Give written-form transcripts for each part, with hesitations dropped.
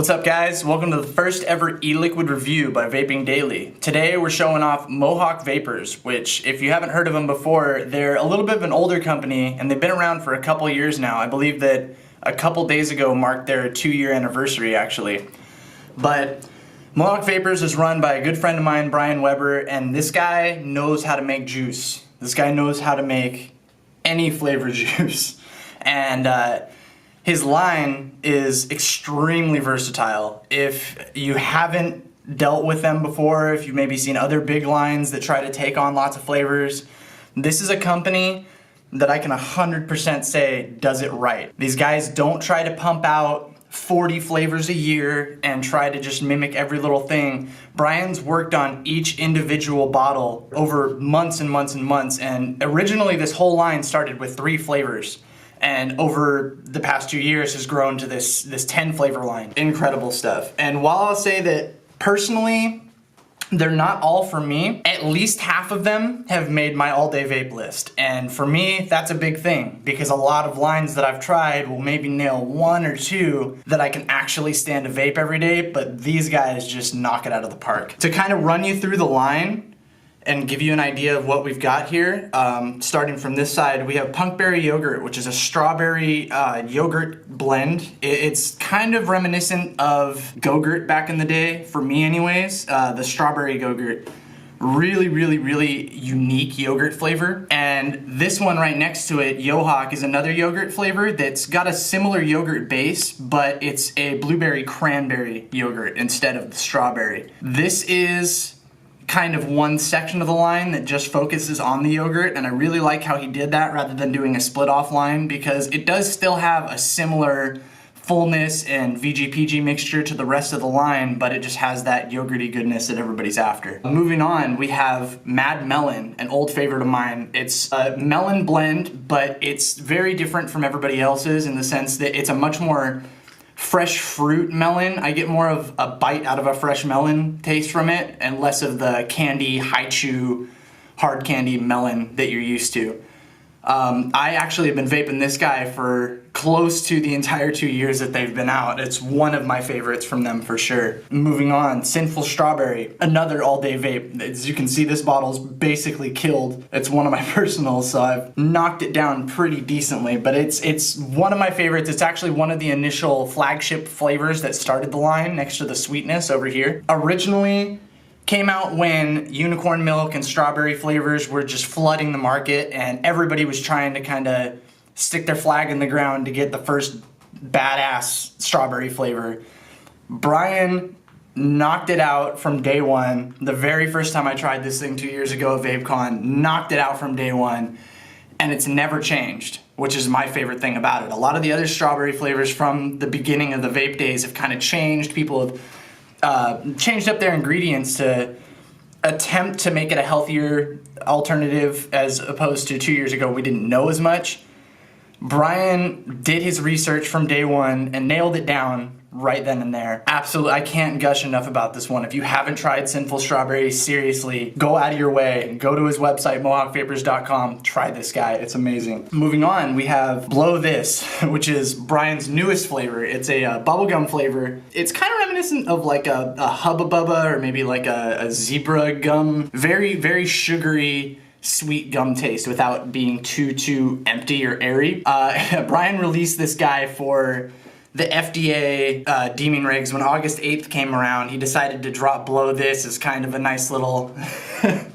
What's up guys? Welcome to the first ever e-liquid review by Vaping Daily. Today we're showing off Mohawk Vapors, which if you haven't heard of them before, they're a little bit of an older company and they've been around for a couple years now. I believe that a couple days ago marked their 2-year anniversary actually. But Mohawk Vapors is run by a good friend of mine, Brian Weber, and this guy knows how to make juice. This guy knows how to make any flavor juice. And his line is extremely versatile. If you haven't dealt with them before, if you've maybe seen other big lines that try to take on lots of flavors, this is a company that I can 100% say does it right. These guys don't try to pump out 40 flavors a year and try to just mimic every little thing. Brian's worked on each individual bottle over months and months and months, and originally this whole line started with 3 flavors. And over the past 2 years has grown to this 10 flavor line. Incredible stuff. And while I'll say that personally, they're not all for me, at least half of them have made my all-day vape list. And for me, that's a big thing because a lot of lines that I've tried will maybe nail 1 or 2 that I can actually stand to vape every day, but these guys just knock it out of the park. To kind of run you through the line and give you an idea of what we've got here, starting from this side, we have Punkberry Yogurt, which is a strawberry yogurt blend. It's kind of reminiscent of Go-Gurt back in the day, for me anyways. The strawberry Go-Gurt, really unique yogurt flavor. And this one right next to it, Mohawk, is another yogurt flavor that's got a similar yogurt base, but it's a blueberry cranberry yogurt instead of the strawberry. This is kind of one section of the line that just focuses on the yogurt, and I really like how he did that rather than doing a split off line because it does still have a similar fullness and VGPG mixture to the rest of the line, but it just has that yogurty goodness that everybody's after. Moving on, we have Mad Melon, an old favorite of mine. It's a melon blend, but it's very different from everybody else's in the sense that it's a much more fresh fruit melon. I get more of a bite out of a fresh melon taste from it and less of the candy, high chew, hard candy melon that you're used to. I actually have been vaping this guy for close to the entire 2 years that they've been out. It's one of my favorites from them for sure. Moving on, Sinful Strawberry, another all-day vape. As you can see, this bottle's basically killed. It's one of my personals, so I've knocked it down pretty decently, but it's one of my favorites. It's actually one of the initial flagship flavors that started the line next to the sweetness over here. Originally, came out when unicorn milk and strawberry flavors were just flooding the market and everybody was trying to kind of stick their flag in the ground to get the first badass strawberry flavor. Brian knocked it out from day one. The very first time I tried this thing 2 years ago at VapeCon, knocked it out from day one, and it's never changed, which is my favorite thing about it. A lot of the other strawberry flavors from the beginning of the vape days have kind of changed. People have changed up their ingredients to attempt to make it a healthier alternative as opposed to 2 years ago we didn't know as much. Brian did his research from day one and nailed it down right then and there. Absolutely, I can't gush enough about this one. If you haven't tried Sinful Strawberry, seriously, go out of your way. Go to his website, mohawkvapors.com. Try this guy, it's amazing. Moving on, we have Blow This, which is Brian's newest flavor. It's a bubblegum flavor. It's kind of reminiscent of like a Hubba Bubba or maybe like a zebra gum. Very sugary, sweet gum taste without being too empty or airy. Brian released this guy for the FDA deeming regs. When August 8th came around, he decided to drop Blow This as kind of a nice little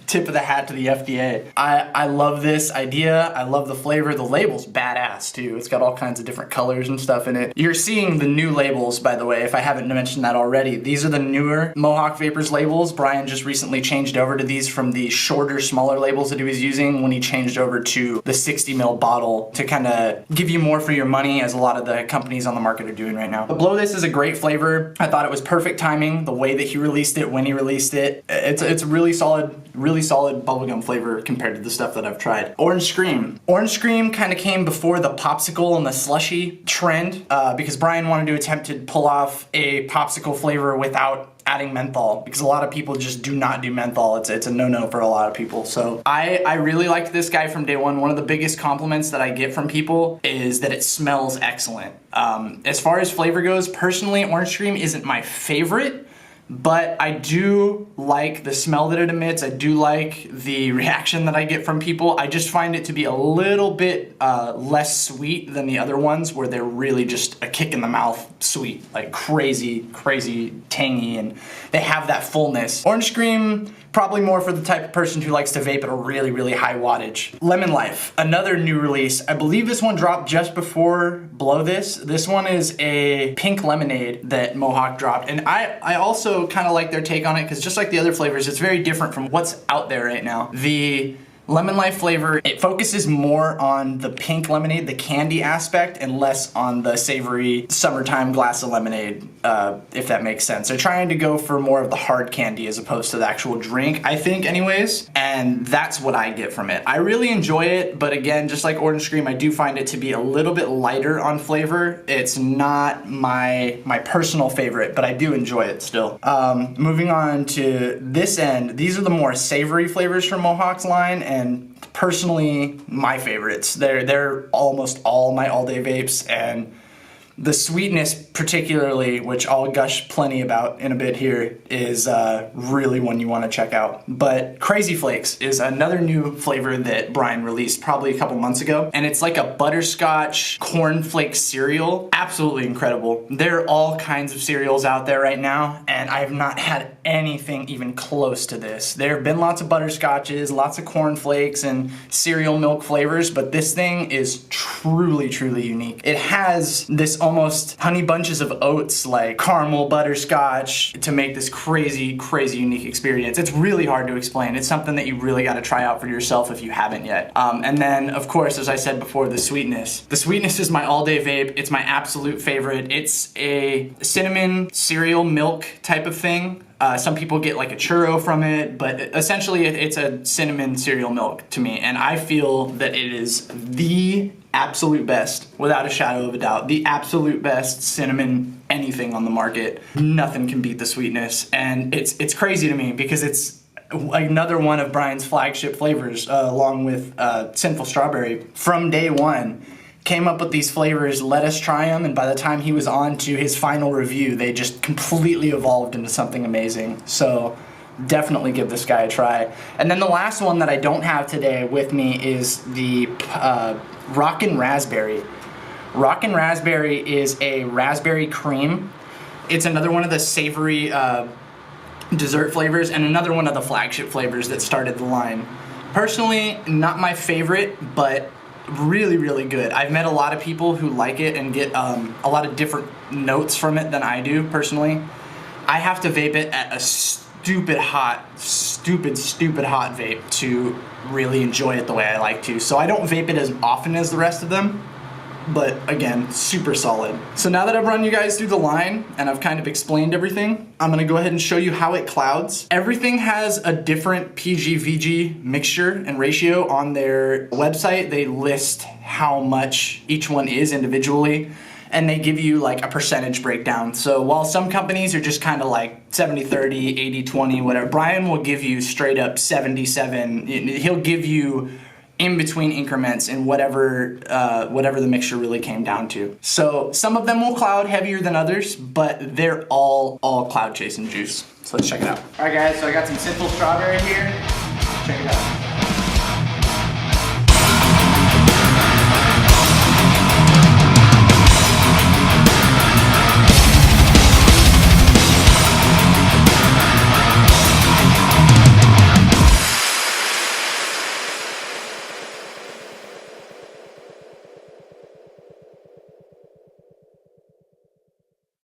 tip of the hat to the FDA. I love this idea. I love the flavor. The label's badass too. It's got all kinds of different colors and stuff in it. You're seeing the new labels, by the way, if I haven't mentioned that already. These are the newer Mohawk Vapors labels. Brian just recently changed over to these from the shorter, smaller labels that he was using when he changed over to the 60 ml bottle to kind of give you more for your money, as a lot of the companies on the market are doing right now. But Blow This is a great flavor. I thought it was perfect timing, the way that he released it, when he released it. It's really solid bubblegum flavor compared to the stuff that I've tried. Orange Scream. Orange Scream kind of came before the popsicle and the slushy trend because Brian wanted to attempt to pull off a popsicle flavor without adding menthol, because a lot of people just do not do menthol. It's a no-no for a lot of people. So I really liked this guy from day one. One of the biggest compliments that I get from people is that it smells excellent. As far as flavor goes, personally, Orange Cream isn't my favorite, but I do like the smell that it emits. I do like the reaction that I get from people. I just find it to be a little bit less sweet than the other ones, where they're really just a kick in the mouth sweet, like crazy, crazy tangy, and they have that fullness. Orange Cream, probably more for the type of person who likes to vape at a really, really high wattage. Lemon Life, another new release. I believe this one dropped just before Blow This. This one is a pink lemonade that Mohawk dropped, and I also kind of like their take on it, because just like the other flavors, it's very different from what's out there right now. The Lemon Life flavor, it focuses more on the pink lemonade, the candy aspect, and less on the savory summertime glass of lemonade, if that makes sense. They're trying to go for more of the hard candy as opposed to the actual drink, I think anyways, and that's what I get from it. I really enjoy it, but again, just like Orange Cream, I do find it to be a little bit lighter on flavor. It's not my personal favorite, but I do enjoy it still. Moving on to this end, these are the more savory flavors from Mohawk's line, and personally my favorites. They're almost all my all-day vapes, and the sweetness particularly, which I'll gush plenty about in a bit here, is really one you want to check out. But Crazy Flakes is another new flavor that Brian released probably a couple months ago, and it's like a butterscotch cornflake cereal. Absolutely incredible. There are all kinds of cereals out there right now, and I have not had anything even close to this. There have been lots of butterscotches, lots of cornflakes, and cereal milk flavors, but this thing is truly, truly unique. It has this almost honey bunches of oats, like caramel butterscotch, to make this crazy, crazy unique experience. It's really hard to explain. It's something that you really got to try out for yourself if you haven't yet. And then, of course, as I said before, the sweetness. The sweetness is my all-day vape. It's my absolute favorite. It's a cinnamon cereal milk type of thing. Some people get like a churro from it, but essentially it's a cinnamon cereal milk to me, and I feel that it is the absolute best, without a shadow of a doubt, the absolute best cinnamon anything on the market. Nothing can beat the sweetness, and it's crazy to me because it's another one of Brian's flagship flavors, along with Sinful Strawberry. From day one, came up with these flavors, let us try them, and by the time he was on to his final review, they just completely evolved into something amazing. So definitely give this guy a try. And then the last one that I don't have today with me is the Rockin' Raspberry. Rockin' Raspberry is a raspberry cream. It's another one of the savory dessert flavors, and another one of the flagship flavors that started the line. Personally, not my favorite, but really, really good. I've met a lot of people who like it and get a lot of different notes from it than I do, personally. I have to vape it at a stupid hot vape to really enjoy it the way I like to. So I don't vape it as often as the rest of them, but again, super solid. So now that I've run you guys through the line and I've kind of explained everything, I'm gonna go ahead and show you how it clouds. Everything has a different PG-VG mixture and ratio on their website. They list how much each one is individually, and they give you like a percentage breakdown. So while some companies are just kind of like 70-30, 80-20, whatever, Brian will give you straight up 77. He'll give you in between increments in whatever the mixture really came down to. So some of them will cloud heavier than others, but they're all cloud chasing juice. So let's check it out. All right guys, so I got some Sinful Strawberry here. Check it out.